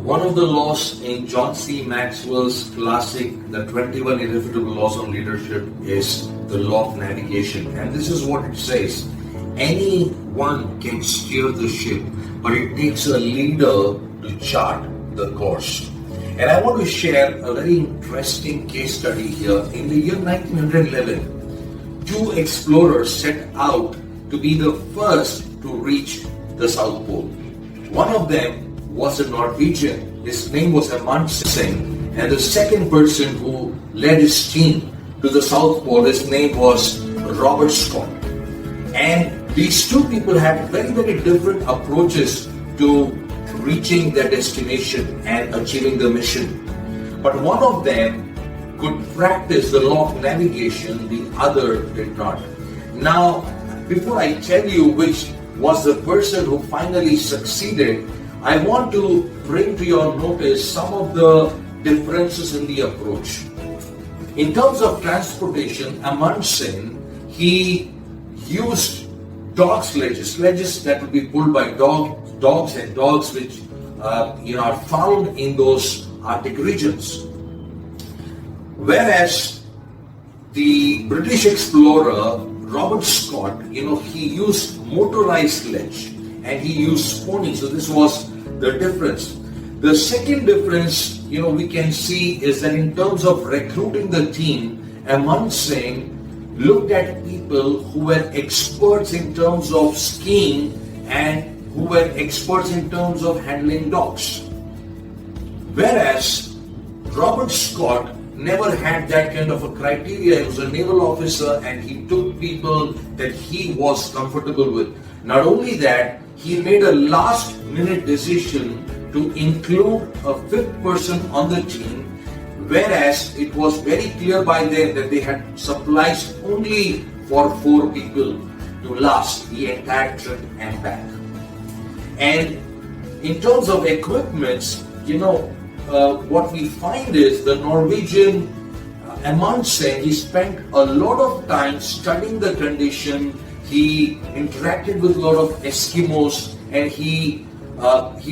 One of the laws in John C. Maxwell's classic, The 21 Irrefutable Laws on Leadership, is the law of navigation. And this is what it says. Anyone can steer the ship, but it takes a leader to chart the course. And I want to share a very interesting case study here. In the year 1911, two explorers set out to be the first to reach the South Pole. One of them was a Norwegian. His name was Amundsen, and the second person who led his team to the South Pole, his name was Robert Scott. And these two people had very, very different approaches to reaching their destination and achieving the mission. But one of them could practice the law of navigation, the other did not. Now, before I tell you which was the person who finally succeeded, I want to bring to your notice some of the differences in the approach. In terms of transportation, Amundsen, he used dog sledges that would be pulled by dogs which are found in those Arctic regions. Whereas the British explorer Robert Scott, he used motorized sledge and he used ponies. So this was the difference. The second difference, we can see is that in terms of recruiting the team, Amundsen looked at people who were experts in terms of skiing and who were experts in terms of handling dogs. Whereas Robert Scott never had that kind of a criteria. He was a naval officer and he took people that he was comfortable with. Not only that, he made a last minute decision to include a fifth person on the team, whereas it was very clear by then that they had supplies only for 4 people to last the entire trip and back. And in terms of equipments, what we find is the Norwegian Amundsen, he spent a lot of time studying the condition. He interacted with a lot of Eskimos, and he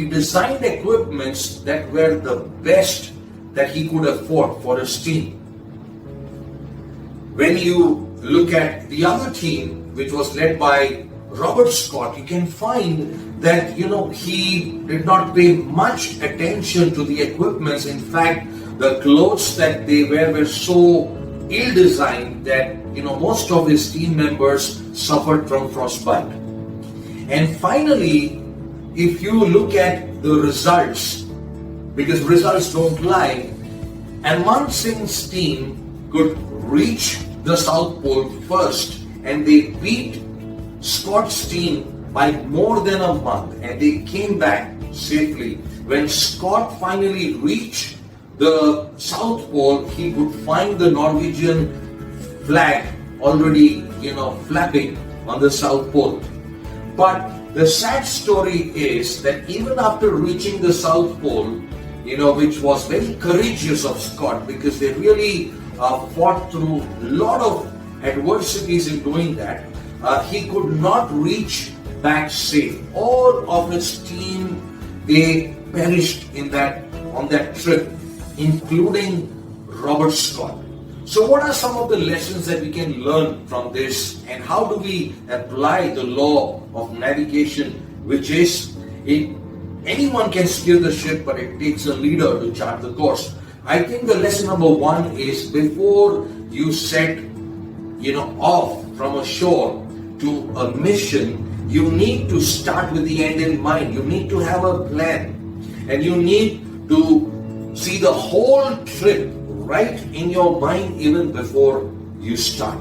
designed equipments that were the best that he could afford for his team. When you look at the other team, which was led by Robert Scott, you can find that he did not pay much attention to the equipments. In fact, the clothes that they wear were so ill-designed that most of his team members suffered from frostbite. And finally, if you look at the results, because results don't lie, Amundsen's team could reach the South Pole first, and they beat Scott's team by more than a month, and they came back safely. When Scott finally reached the South Pole, he could find the Norwegian flag already, flapping on the South Pole. But the sad story is that even after reaching the South Pole, which was very courageous of Scott, because they really fought through a lot of adversities in doing that, he could not reach back safe. All of his team, they perished on that trip, including Robert Scott. So what are some of the lessons that we can learn from this, and how do we apply the law of navigation, which is anyone can steer the ship, but it takes a leader to chart the course. I think the lesson number 1 is, before you set off from a shore to a mission, you need to start with the end in mind. You need to have a plan, and you need to see the whole trip right in your mind even before you start.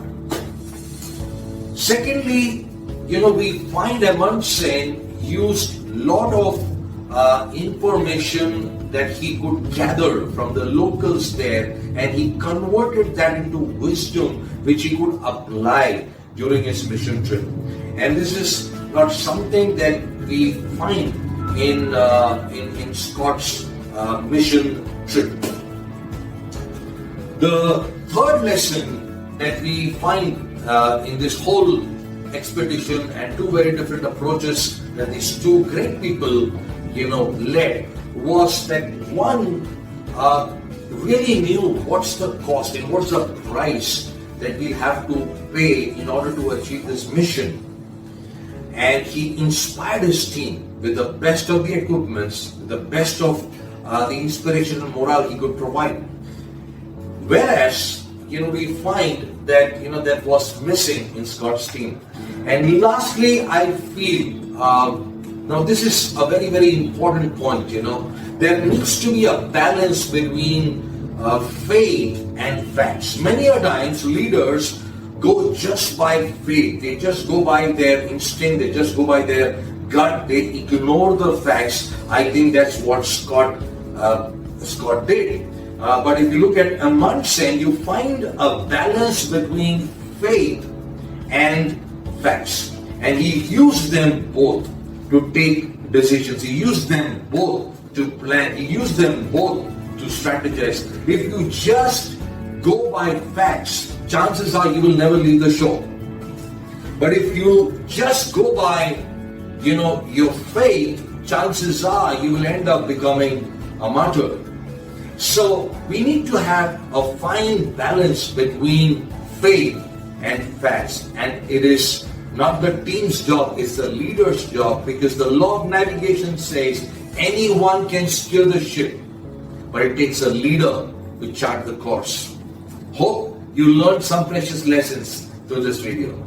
Secondly, we find Amundsen used a lot of information that he could gather from the locals there, and he converted that into wisdom which he could apply during his mission trip. And this is not something that we find in Scott's mission trip. The third lesson that we find in this whole expedition, and two very different approaches that these two great people led, was that one really knew what's the cost and what's the price that we have to pay in order to achieve this mission. And he inspired his team with the best of the equipments, the best of the inspiration and morale he could provide. Whereas, we find that, that was missing in Scott's team. And lastly, I feel, now this is a very, very important point, there needs to be a balance between faith and facts. Many a times leaders go just by faith. They just go by their instinct. They just go by their gut. They ignore the facts. I think that's what Scott did. But if you look at Amundsen, you find a balance between faith and facts. And he used them both to take decisions. He used them both to plan. He used them both to strategize. If you just go by facts, chances are you will never leave the shore. But if you just go by, your faith, chances are you will end up becoming a martyr. So we need to have a fine balance between faith and facts. And it is not the team's job, it's the leader's job, because the law of navigation says anyone can steer the ship, but it takes a leader to chart the course. Hope you learned some precious lessons through this video.